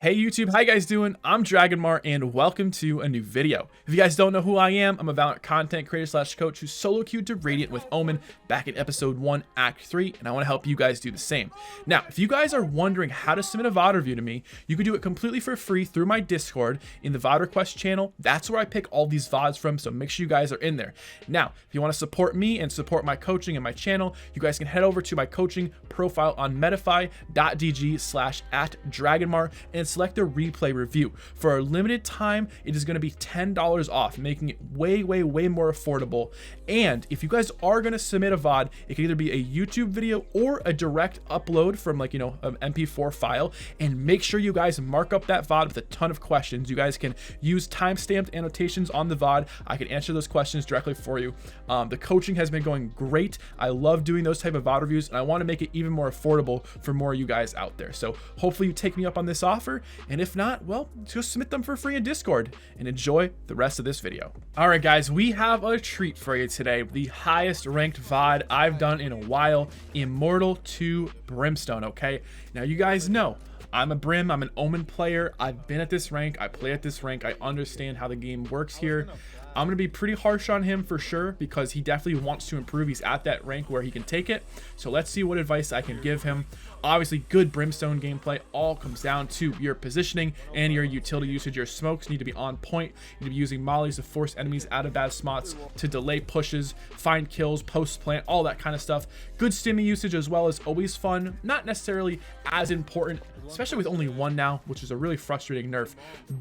Hey YouTube, how you guys doing? I'm Dragonmar and welcome to a new video. If you guys don't know who I am, I'm a Valorant content creator slash coach who solo queued to Radiant with Omen back in episode 1 act 3, and I want to help you guys do the same. Now, if you guys are wondering how to submit a VOD review to me, you can do it completely for free through my Discord in the VOD request channel. That's where I pick all these VODs from, so make sure you guys are in there. Now, if you want to support me and support my coaching and my channel, you guys can head over to my coaching profile on medify.dg/@Dragonmar and select the replay review. For a limited time, it is going to be $10 off, making it way more affordable. And if you guys are going to submit a VOD, it can either be a YouTube video or a direct upload from an MP4 file. And make sure you guys mark up that VOD with a ton of questions. You guys can use timestamped annotations on the VOD. I can answer those questions directly for you. The coaching has been going great. I love doing those type of VOD reviews, and I want to make it even more affordable for more of you guys out there. So hopefully you take me up on this offer, and if not, well, just submit them for free in Discord and enjoy the rest of this video. All right, guys, we have a treat for you today. The highest ranked VOD I've done in a while, Immortal to Brimstone, okay? Now, you guys know I'm a Brim, I'm an Omen player. I've been at this rank, I play at this rank, I understand how the game works here. I'm going to be pretty harsh on him for sure because he definitely wants to improve. He's at that rank where he can take it. So let's see what advice I can give him. Obviously, good Brimstone gameplay all comes down to your positioning and your utility usage. Your smokes need to be on point. You need to be using mollies to force enemies out of bad spots, to delay pushes, find kills, post plant, all that kind of stuff. Good stimmy usage as well is always fun. Not necessarily as important, especially with only one now, which is a really frustrating nerf.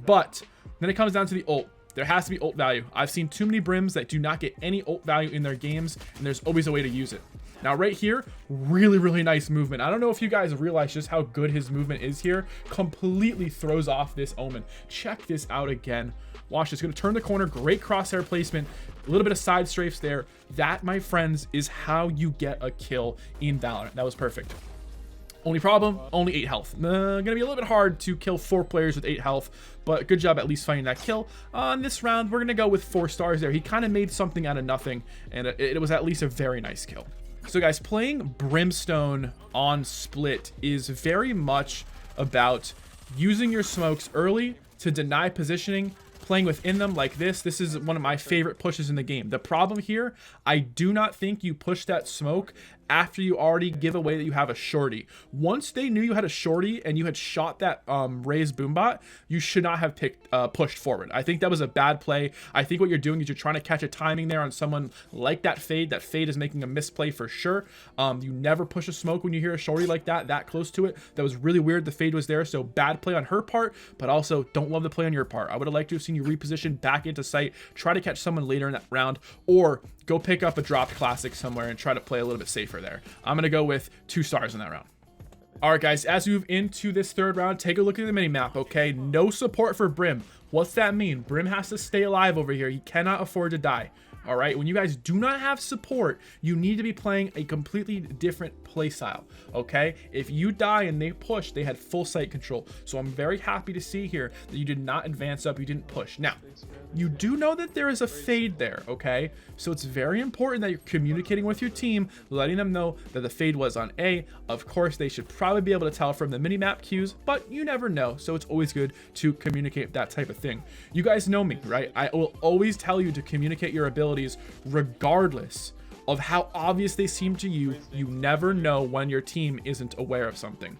But then it comes down to the ult. There has to be ult value. I've seen too many Brims that do not get any ult value in their games, and there's always a way to use it. Now right here, really nice movement. I don't know if you guys realize just how good his movement is here. Completely throws off this Omen. Check this out again. Watch this, gonna turn the corner, great crosshair placement, a little bit of side strafes there. That, my friends, is how you get a kill in Valorant. That was perfect. Only problem, only 8 health. Gonna be a little bit hard to kill 4 players with 8 health, but good job at least finding that kill. On this round, we're gonna go with 4 stars there. He kind of made something out of nothing, and it was at least a very nice kill. So guys, playing Brimstone on split is very much about using your smokes early to deny positioning, playing within them like this. This is one of my favorite pushes in the game. The problem here, I do not think you push that smoke after you already give away that you have a shorty. Once they knew you had a shorty and you had shot that raised boombot, you should not have pushed forward. I think that was a bad play. I think what you're doing is you're trying to catch a timing there on someone like that Fade. That Fade is making a misplay for sure. You never push a smoke when you hear a shorty like that close to it. That was really weird. The Fade was there, so bad play on her part, but also don't love the play on your part. I would have liked to have seen you reposition back into sight, try to catch someone later in that round, or go pick up a dropped classic somewhere and try to play a little bit safer there. I'm going to go with 2 stars in that round. All right, guys, as we move into this third round, take a look at the mini map, okay? No support for Brim. What's that mean? Brim has to stay alive over here. He cannot afford to die. All right, when you guys do not have support, you need to be playing a completely different play style, okay? If you die and they push, they had full sight control. So I'm very happy to see here that you did not advance up, you didn't push. Now, you do know that there is a Fade there, okay? So it's very important that you're communicating with your team, letting them know that the Fade was on A. Of course, they should probably be able to tell from the minimap cues, but you never know, so it's always good to communicate that type of thing. You guys know me, right? I will always tell you to communicate your abilities regardless of how obvious they seem to you. You never know when your team isn't aware of something.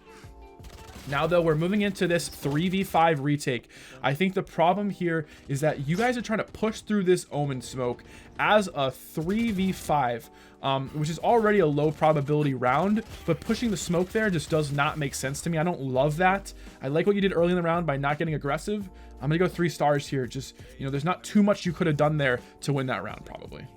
Now, though, we're moving into this 3v5 retake. I think the problem here is that you guys are trying to push through this Omen smoke as a 3v5, which is already a low probability round, but pushing the smoke there just does not make sense to me. I don't love that. I like what you did early in the round by not getting aggressive. I'm gonna go 3 stars here. Just, there's not too much you could have done there to win that round, probably.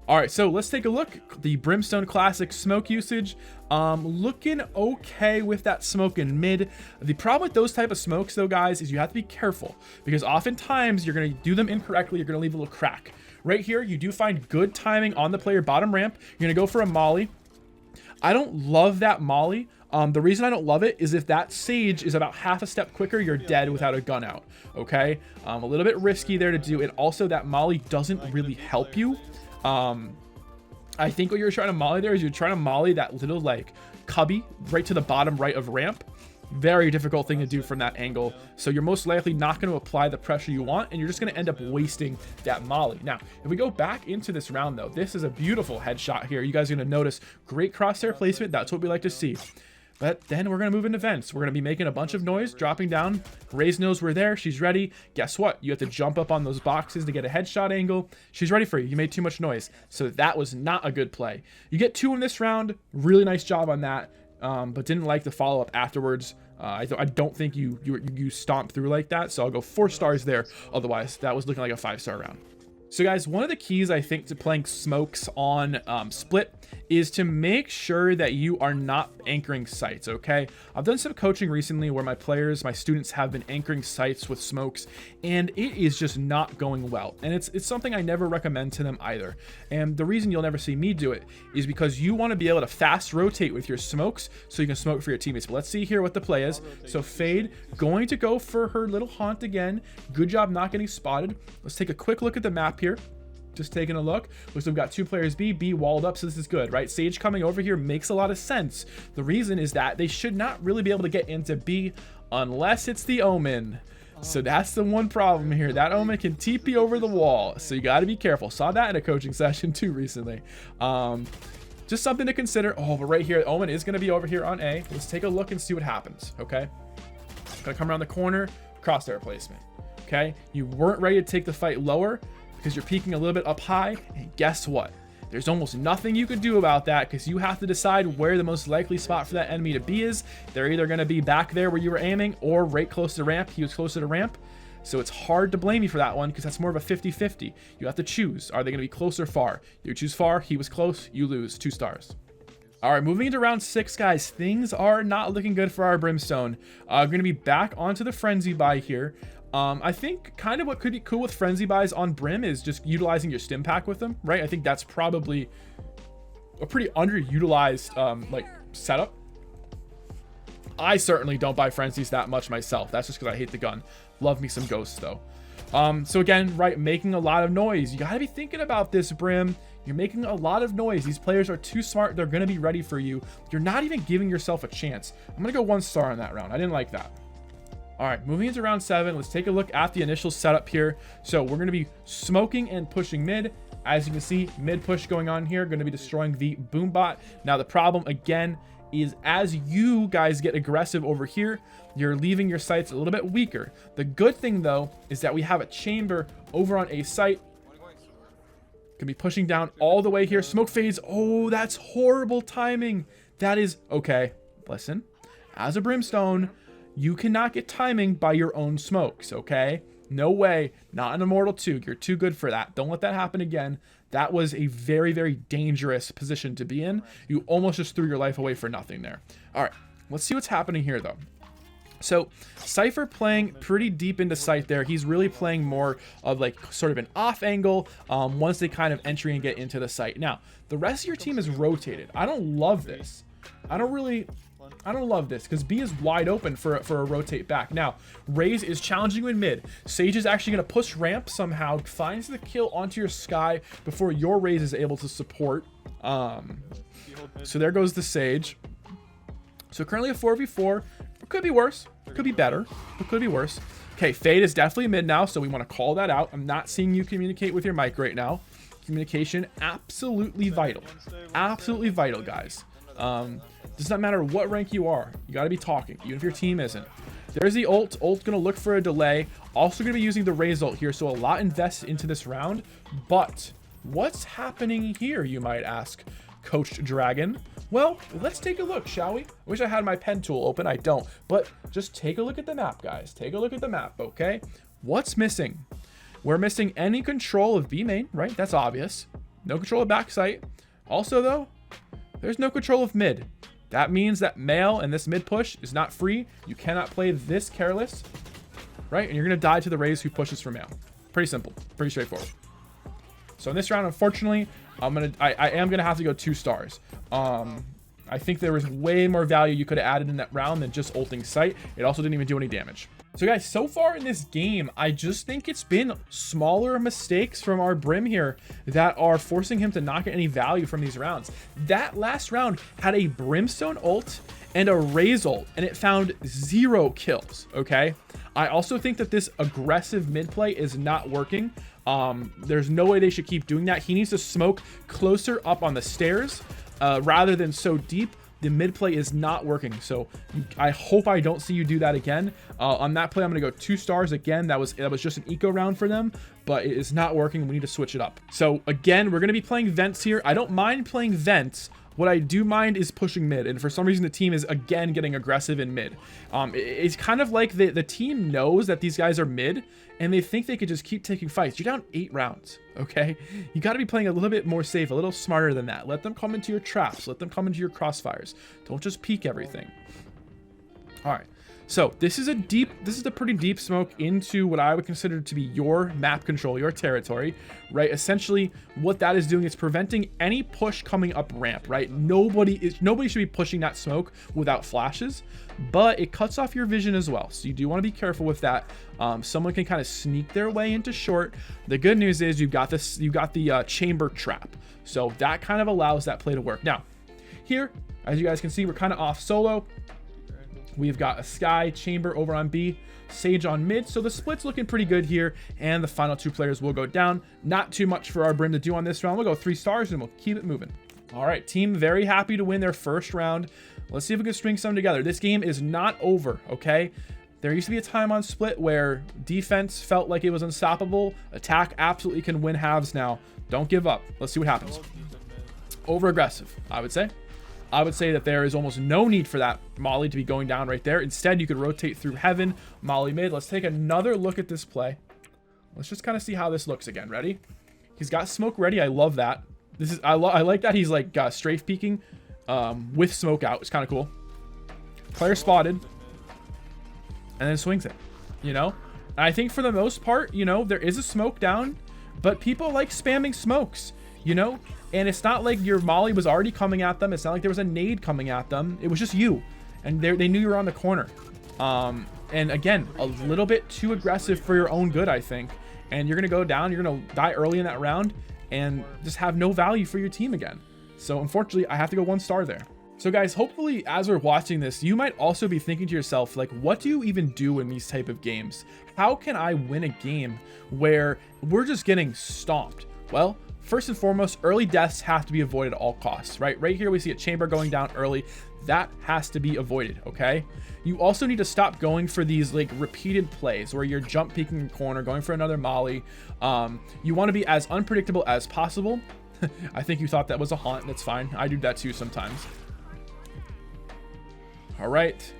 All right, so let's take a look. The Brimstone Classic smoke usage, looking okay with that smoke in mid. The problem with those type of smokes, though, guys, is you have to be careful because oftentimes you're going to do them incorrectly. You're going to leave a little crack. Right here, you do find good timing on the player bottom ramp. You're going to go for a molly. I don't love that molly. The reason I don't love it is if that Sage is about half a step quicker, you're dead without a gun out, okay? A little bit risky there to do, and also that molly doesn't really help you. I think what you're trying to molly there is you're trying to molly that little like cubby right to the bottom right of ramp. Very difficult thing to do from that angle. So you're most likely not going to apply the pressure you want, and you're just going to end up wasting that molly. Now, if we go back into this round, though, this is a beautiful headshot here. You guys are going to notice great crosshair placement. That's what we like to see. But then we're going to move into vents. We're going to be making a bunch of noise, dropping down. Raze knows we're there. She's ready. Guess what? You have to jump up on those boxes to get a headshot angle. She's ready for you. You made too much noise. So that was not a good play. You get 2 in this round. Really nice job on that. But didn't like the follow-up afterwards. I don't think you stomped through like that. So I'll go 4 stars there. Otherwise, that was looking like a 5-star round. So guys, one of the keys I think to playing smokes on split is to make sure that you are not anchoring sites, okay? I've done some coaching recently where my students have been anchoring sites with smokes, and it is just not going well. And it's something I never recommend to them either. And the reason you'll never see me do it is because you want to be able to fast rotate with your smokes so you can smoke for your teammates. But let's see here what the play is. So Fade going to go for her little haunt again. Good job not getting spotted. Let's take a quick look at the map here. Just taking a look. Looks like we've got 2 players B walled up, so this is good, right? Sage coming over here makes a lot of sense. The reason is that they should not really be able to get into B unless it's the Omen. So that's the one problem here. That Omen can TP over the wall, so you got to be careful. Saw that in a coaching session too recently. Just something to consider. Oh, but right here, Omen is going to be over here on A. Let's take a look and see what happens, okay? Gonna come around the corner, crosshair placement, okay? You weren't ready to take the fight lower because you're peeking a little bit up high, and guess what? There's almost nothing you could do about that because you have to decide where the most likely spot for that enemy to be is. They're either going to be back there where you were aiming or right close to ramp. He was closer to ramp. So it's hard to blame you for that one because that's more of a 50-50. You have to choose. Are they going to be close or far? You choose far. He was close. You lose. 2 stars. All right, moving into round 6, guys. Things are not looking good for our Brimstone. We're going to be back onto the frenzy buy here. I think kind of what could be cool with frenzy buys on Brim is just utilizing your stim pack with them, right? I think that's probably a pretty underutilized like setup. I certainly don't buy frenzies that much myself. That's just because I hate the gun. Love me some ghosts though. So again, right, making a lot of noise. You got to be thinking about this, Brim. You're making a lot of noise. These players are too smart. They're going to be ready for you. You're not even giving yourself a chance. I'm going to go 1 star on that round. I didn't like that. All right, moving into round 7, let's take a look at the initial setup here. So we're going to be smoking and pushing mid. As you can see, mid push going on here, going to be destroying the boom bot. Now the problem again is as you guys get aggressive over here, you're leaving your sights a little bit weaker. The good thing though is that we have a chamber over on a site. Can be pushing down all the way here. Smoke fades. Oh, that's horrible timing. That is okay. Listen, as a Brimstone, you cannot get timing by your own smokes, okay? No way. Not in Immortal 2. You're too good for that. Don't let that happen again. That was a very, very dangerous position to be in. You almost just threw your life away for nothing there. All right, let's see what's happening here, though. So Cypher playing pretty deep into sight there. He's really playing more of like sort of an off angle once they kind of entry and get into the site. Now, the rest of your team is rotated. I don't love this. I don't love this because B is wide open for a rotate back. Now, Raze is challenging you in mid. Sage is actually going to push ramp somehow, finds the kill onto your Sky before your Raze is able to support. So there goes the Sage. So currently a 4v4. It could be worse. It could be better. It could be worse. Okay, Fade is definitely mid now, so we want to call that out. I'm not seeing you communicate with your mic right now. Communication, absolutely vital. Absolutely vital, guys. Does not matter what rank you are. You got to be talking, even if your team isn't. There's the ult. Ult's going to look for a delay. Also going to be using the Raze ult here, so a lot invested into this round. But what's happening here, you might ask, Coach Dragon? Well, let's take a look, shall we? I wish I had my pen tool open. I don't. But just take a look at the map, guys. Take a look at the map, okay? What's missing? We're missing any control of B main, right? That's obvious. No control of backside. Also, though, there's no control of mid. That means that Male and this mid push is not free. You cannot play this careless, right? And you're going to die to the Raze who pushes for Male. Pretty simple. Pretty straightforward. So in this round, unfortunately, I am gonna have to go 2 stars. I think there was way more value you could have added in that round than just ulting sight. It also didn't even do any damage. So guys, so far in this game, I just think it's been smaller mistakes from our Brim here that are forcing him to not get any value from these rounds. That last round had a Brimstone ult and a Raze ult, and it found 0 kills, okay? I also think that this aggressive mid play is not working. There's no way they should keep doing that. He needs to smoke closer up on the stairs rather than so deep. The mid play is not working. So I hope I don't see you do that again. On that play, I'm going to go 2 stars again. That was just an eco round for them, but it is not working. We need to switch it up. So again, we're going to be playing vents here. I don't mind playing vents. What I do mind is pushing mid, and for some reason the team is again getting aggressive in mid. It's kind of like the team knows that these guys are mid, and they think they could just keep taking fights. You're down 8 rounds, okay? You got to be playing a little bit more safe, a little smarter than that. Let them come into your traps. Let them come into your crossfires. Don't just peek everything. All right. So this is a pretty deep smoke into what I would consider to be your map control, your territory, right? Essentially, what that is doing is preventing any push coming up ramp, right? Nobody should be pushing that smoke without flashes, but it cuts off your vision as well. So you do want to be careful with that. Someone can kind of sneak their way into short. The good news is you got the chamber trap, so that kind of allows that play to work. Now, here, as you guys can see, we're kind of off solo. We've got a Sky Chamber over on B, Sage on mid. So the split's looking pretty good here. And the final 2 players will go down. Not too much for our Brim to do on this round. We'll go 3 stars and we'll keep it moving. All right, team very happy to win their first round. Let's see if we can string some together. This game is not over, okay? There used to be a time on Split where defense felt like it was unstoppable. Attack absolutely can win halves now. Don't give up. Let's see what happens. Over aggressive, I would say. I would say that there is almost no need for that Molly to be going down right there. Instead, you could rotate through heaven, Molly mid. Let's take another look at this play. Let's just kind of see how this looks again. Ready? He's got smoke ready. I love that. I like that he's like strafe peeking with smoke out. It's kind of cool. Player spotted. And then swings it, you know? And I think for the most part, you know, there is a smoke down, but people like spamming smokes, you know? And it's not like your Molly was already coming at them. It's not like there was a nade coming at them. It was just you. And they knew you were on the corner. And again, a little bit too aggressive for your own good, I think. And you're going to go down. You're going to die early in that round and just have no value for your team again. So unfortunately, I have to go 1 star there. So guys, hopefully as we're watching this, you might also be thinking to yourself, like, what do you even do in these type of games? How can I win a game where we're just getting stomped? Well, first and foremost, early deaths have to be avoided at all costs, right? Right here, we see a chamber going down early. That has to be avoided, okay? You also need to stop going for these like repeated plays where you're jump peeking in the corner, going for another Molly. You want to be as unpredictable as possible. I think you thought that was a haunt. That's fine. I do that too sometimes. All right.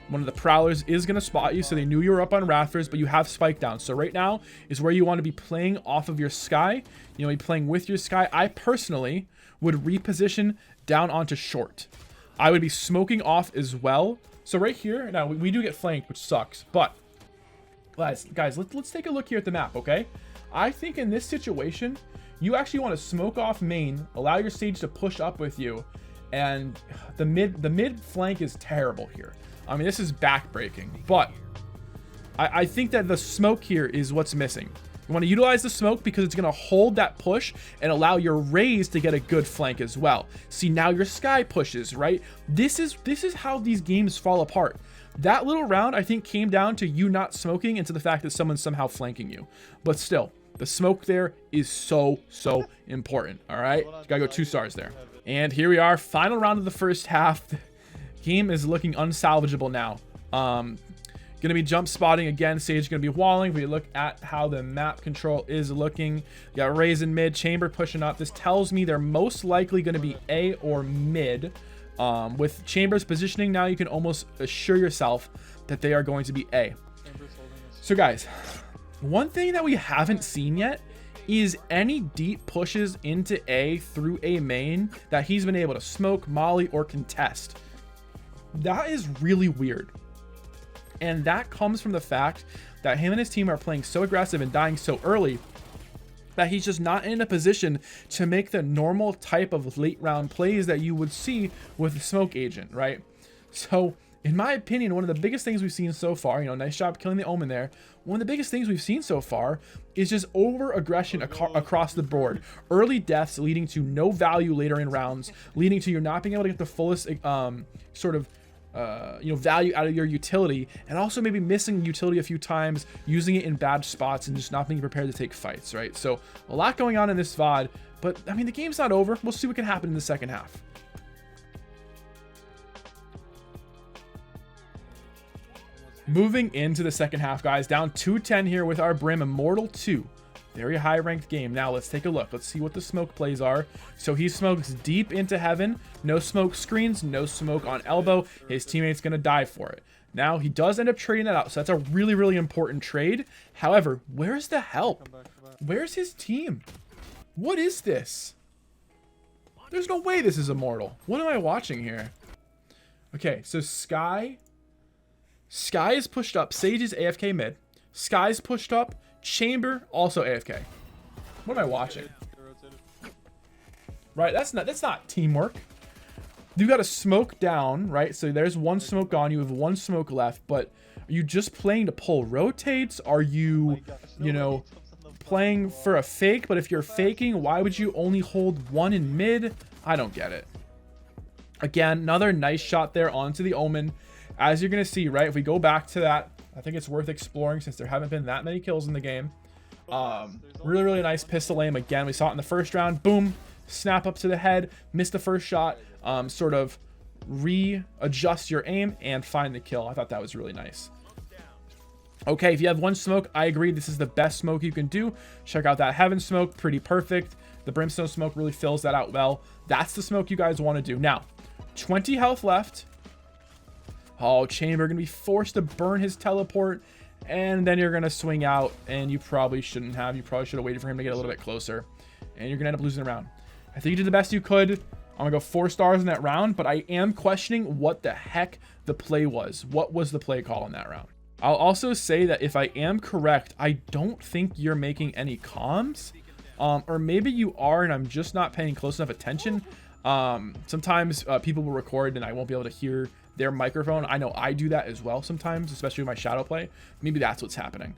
One of the prowlers is going to spot you, so they knew you were up on rafters, but you have spike down. So right now is where you want to be playing off of your Sky. You know, be playing with your Sky. I personally would reposition down onto short. I would be smoking off as well. So right here, now we do get flanked, which sucks. But guys, let's take a look here at the map, okay? I think in this situation, you actually want to smoke off main, allow your Sage to push up with you, and the mid flank is terrible here. I mean, this is backbreaking, but I think that the smoke here is what's missing. You want to utilize the smoke because it's going to hold that push and allow your Raze to get a good flank as well. See, now your Sky pushes, right? This is how these games fall apart. That little round, I think, came down to you not smoking and to the fact that someone's somehow flanking you. But still, the smoke there is so important, all right? Gotta go 2 stars there. And here we are, final round of the first half. The game is looking unsalvageable now. Gonna be jump spotting again. Sage gonna be walling. We look at how the map control is looking. You got Raze in mid, chamber pushing up. This tells me they're most likely gonna be A or mid. With chambers positioning now, you can almost assure yourself that they are going to be A. So guys, one thing that we haven't seen yet is any deep pushes into A through A main that he's been able to smoke, molly, or contest. That is really weird. And that comes from the fact that him and his team are playing so aggressive and dying so early that he's just not in a position to make the normal type of late round plays that you would see with a smoke agent, right? So in my opinion, one of the biggest things we've seen so far, you know, nice job killing the Omen there. One of the biggest things we've seen so far is just over aggression across the board. Early deaths leading to no value later in rounds, leading to you not being able to get the fullest sort of value out of your utility, and also maybe missing utility a few times, using it in bad spots, and just not being prepared to take fights, right? So a lot going on in this VOD, but I mean, the game's not over. We'll see what can happen in the second half. Moving into the second half, guys, down 210 here with our Brim, Immortal 2. Very high ranked game. Now let's take a look. Let's see what the smoke plays are. So he smokes deep into heaven. No smoke screens, no smoke on elbow. His teammate's going to die for it. Now he does end up trading that out. So that's a really, really important trade. However, where's the help? Where's his team? What is this? There's no way this is Immortal. What am I watching here? Okay, so Sky is pushed up. Sage is AFK mid. Sky's pushed up. Chamber also AFK. What am I watching? Right, that's not teamwork. You got to smoke down, right? So there's one smoke gone. You have one smoke left, but are you just playing to pull rotates? Are you, playing for a fake? But if you're faking, why would you only hold one in mid? I don't get it. Again, another nice shot there onto the Omen. As you're going to see, right, if we go back to that, I think it's worth exploring since there haven't been that many kills in the game. Really, really nice pistol aim. Again, we saw it in the first round. Boom. Snap up to the head. Miss the first shot. Sort of readjust your aim and find the kill. I thought that was really nice. Okay, if you have one smoke, I agree. This is the best smoke you can do. Check out that heaven smoke. Pretty perfect. The Brimstone smoke really fills that out well. That's the smoke you guys want to do. Now, 20 health left. Oh, Chamber going to be forced to burn his teleport, and then you're going to swing out, and you probably shouldn't have. You probably should have waited for him to get a little bit closer, and you're going to end up losing the round. I think you did the best you could. I'm going to go 4 stars in that round, but I am questioning what the heck the play was. What was the play call in that round? I'll also say that if I am correct, I don't think you're making any comms, or maybe you are, and I'm just not paying close enough attention. Sometimes people will record, and I won't be able to hear their microphone. I know I do that as well sometimes, especially with my shadow play. Maybe that's what's happening.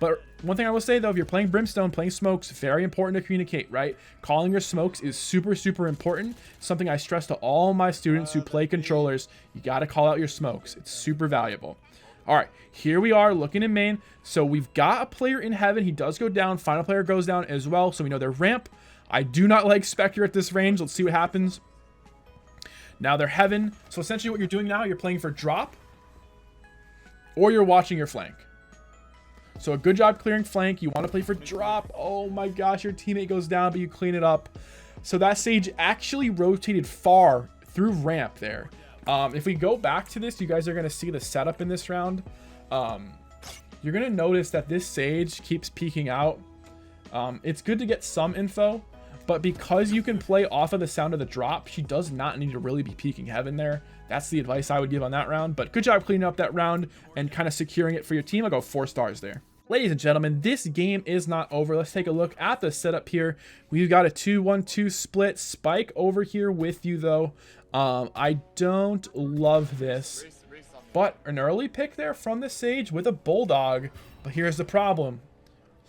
But one thing I will say though, if you're playing Brimstone, playing smokes, very important to communicate, right? Calling your smokes is super, super important. Something I stress to all my students who play controllers. You got to call out your smokes. It's super valuable. All right, here we are looking in main. So we've got a player in heaven. He does go down. Final player goes down as well. So we know they're ramp. I do not like Spectre at this range. Let's see what happens. Now they're heaven. So essentially what you're doing now, you're playing for drop or you're watching your flank. So a good job clearing flank. You want to play for drop. Oh my gosh, your teammate goes down, but you clean it up. So that Sage actually rotated far through ramp there. If we go back to this, you guys are going to see the setup in this round. You're going to notice that this Sage keeps peeking out. It's good to get some info. But because you can play off of the sound of the drop, she does not need to really be peeking heaven there. That's the advice I would give on that round. But good job cleaning up that round and kind of securing it for your team. I'll go 4 stars there. Ladies and gentlemen, this game is not over. Let's take a look at the setup here. We've got a 2-1-2 split. Spike over here with you, though. I don't love this. But an early pick there from the Sage with a Bulldog. But here's the problem.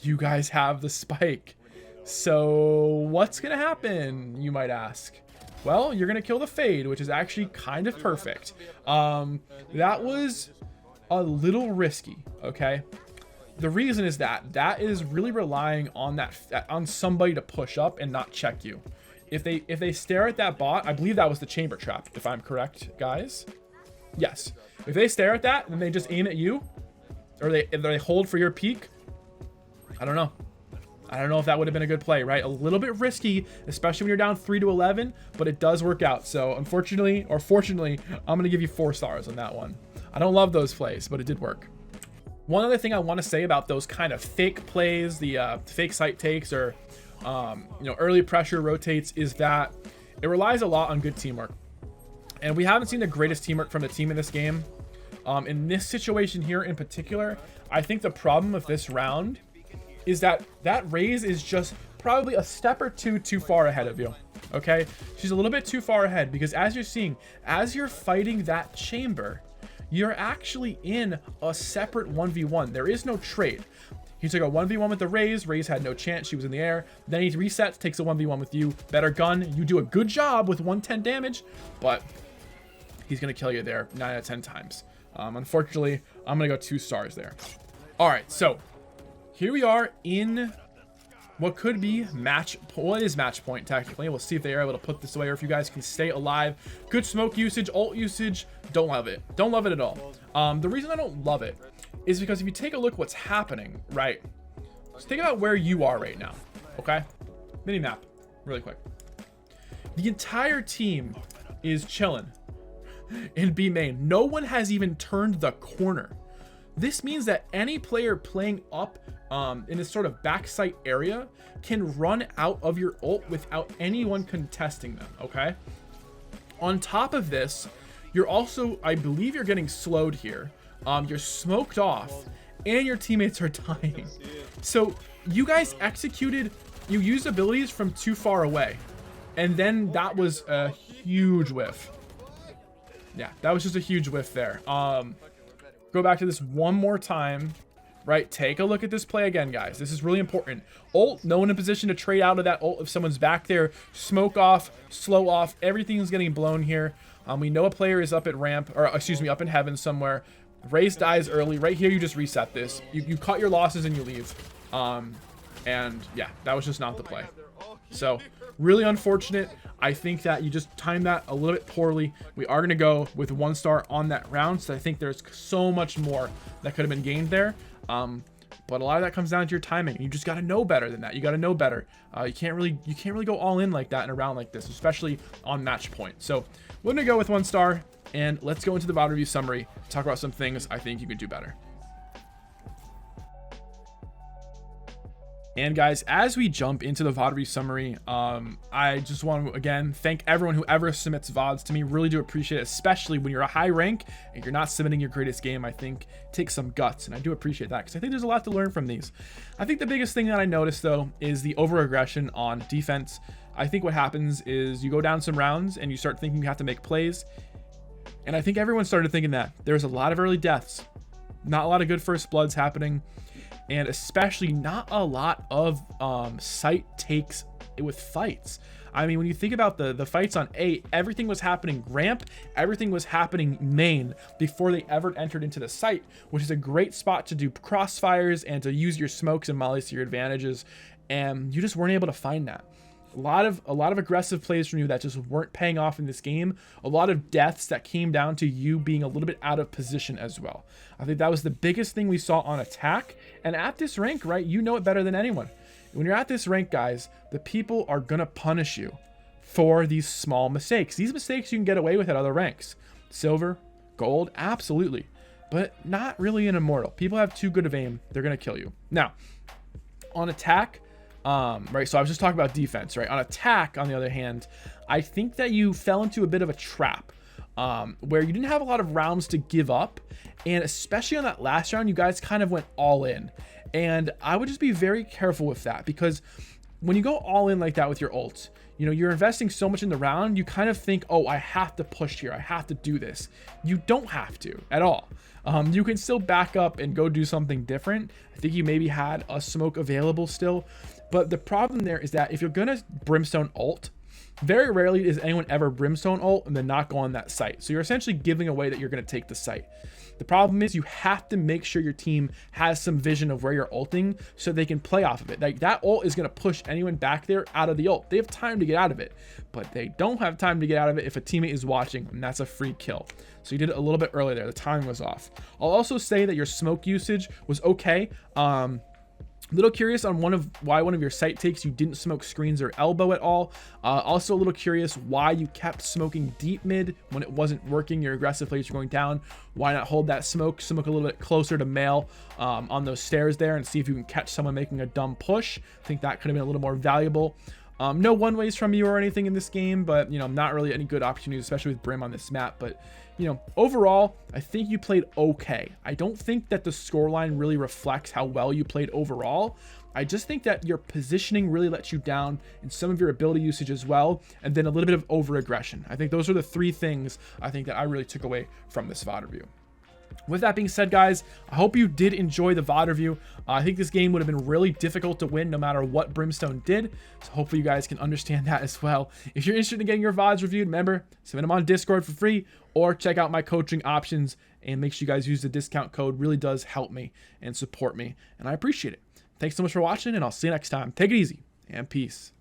You guys have the Spike. So what's going to happen, you might ask? Well, you're going to kill the Fade, which is actually kind of perfect. That was a little risky, okay? The reason is that is really relying on on somebody to push up and not check you. If they stare at that bot, I believe that was the chamber trap, if I'm correct, guys. Yes. If they stare at that and they just aim at you, or they hold for your peak, I don't know. I don't know if that would have been a good play, right? A little bit risky, especially when you're down 3-11, but it does work out. So unfortunately, or fortunately, I'm going to give you 4 stars on that one. I don't love those plays, but it did work. One other thing I want to say about those kind of fake plays, the fake site takes or early pressure rotates, is that it relies a lot on good teamwork. And we haven't seen the greatest teamwork from the team in this game. In this situation here in particular, I think the problem with this round is that Raze is just probably a step or two too far ahead of you. Okay, she's a little bit too far ahead, because as you're seeing, as you're fighting that chamber, you're actually in a separate 1v1. There is no trade. He took a 1v1 with the Raze. Raze had no chance. She was in the air. Then he resets, takes a 1v1 with you. Better gun. You do a good job with 110 damage, but he's going to kill you there 9 out of 10 times. Unfortunately, I'm going to go 2 stars there. All right, so here we are in what could be match point technically. We'll see if they are able to put this away or if you guys can stay alive. Good smoke usage, ult usage. Don't love it. Don't love it at all. The reason I don't love it is because if you take a look what's happening, right? Just think about where you are right now, okay? Mini map, really quick. The entire team is chilling in B main. No one has even turned the corner. This means that any player playing up in this sort of backside area can run out of your ult without anyone contesting them, okay? On top of this, you're also, I believe you're getting slowed here. You're smoked off and your teammates are dying. So you guys you used abilities from too far away. And then that was a huge whiff. Yeah, that was just a huge whiff there. Go back to this one more time, right? Take a look at this play again, guys. This is really important. Ult, no one in position to trade out of that ult if someone's back there. Smoke off, slow off, everything's getting blown here. We know a player is up at ramp, or excuse me, up in heaven somewhere. Raze dies early. Right here, you just reset this. You cut your losses and you leave. And yeah, that was just not the play. So really unfortunate. I think that you just timed that a little bit poorly. We are going to go with 1 star on that round. So I think there's so much more that could have been gained there. But a lot of that comes down to your timing. You just got to know better than that. You got to know better. You can't really go all in like that in a round like this, especially on match point. So we're going to go with 1 star and let's go into the VOD review summary, talk about some things I think you could do better. And guys, as we jump into the VOD review summary, I just want to again thank everyone who ever submits VODs to me. Really do appreciate it, especially when you're a high rank and you're not submitting your greatest game. I think it takes some guts, and I do appreciate that because I think there's a lot to learn from these. I think the biggest thing that I noticed though is the over aggression on defense. I think what happens is you go down some rounds and you start thinking you have to make plays, and I think everyone started thinking that there's a lot of early deaths, not a lot of good first bloods happening. And especially not a lot of site takes with fights. I mean, when you think about the fights on A, everything was happening ramp, everything was happening main before they ever entered into the site, which is a great spot to do crossfires and to use your smokes and mollies to your advantages. And you just weren't able to find that. A lot of aggressive plays from you that just weren't paying off in this game. A lot of deaths that came down to you being a little bit out of position as well. I think that was the biggest thing we saw on attack. And at this rank, right, you know it better than anyone. When you're at this rank, guys, the people are gonna punish you for these small mistakes. These mistakes you can get away with at other ranks. Silver, gold, absolutely. But not really in Immortal. People have too good of aim. They're gonna kill you. Now, on attack, right, so I was just talking about defense, right? On attack, on the other hand, I think that you fell into a bit of a trap where you didn't have a lot of rounds to give up, and especially on that last round, you guys kind of went all in, and I would just be very careful with that, because when you go all in like that with your ult, you know, you're investing so much in the round, you kind of think, oh, I have to push here, I have to do this. You don't have to at all. You can still back up and go do something different. I think you maybe had a smoke available still. But the problem there is that if you're going to Brimstone ult, very rarely is anyone ever Brimstone ult and then not go on that site. So you're essentially giving away that you're going to take the site. The problem is you have to make sure your team has some vision of where you're ulting so they can play off of it. Like that ult is going to push anyone back there out of the ult. They have time to get out of it, but they don't have time to get out of it if a teammate is watching, and that's a free kill. So you did it a little bit early there. The timing was off. I'll also say that your smoke usage was okay. Little curious on why one of your site takes you didn't smoke screens or elbow at all. Also a little curious why you kept smoking deep mid when it wasn't working. Your aggressive plays are going down. Why not hold that smoke a little bit closer to mail on those stairs there and see if you can catch someone making a dumb push. I think that could have been a little more valuable. No one ways from you or anything in this game, but you know, not really any good opportunities, especially with Brim on this map. But you know, overall, I think you played okay. I don't think that the scoreline really reflects how well you played overall. I just think that your positioning really lets you down in some of your ability usage as well, and then a little bit of over aggression. I think those are the 3 things I think that I really took away from this VOD review. With that being said, guys, I hope you did enjoy the VOD review. I think this game would have been really difficult to win no matter what Brimstone did. So hopefully you guys can understand that as well. If you're interested in getting your VODs reviewed, remember, submit them on Discord for free or check out my coaching options and make sure you guys use the discount code. Really does help me and support me, and I appreciate it. Thanks so much for watching, and I'll see you next time. Take it easy and peace.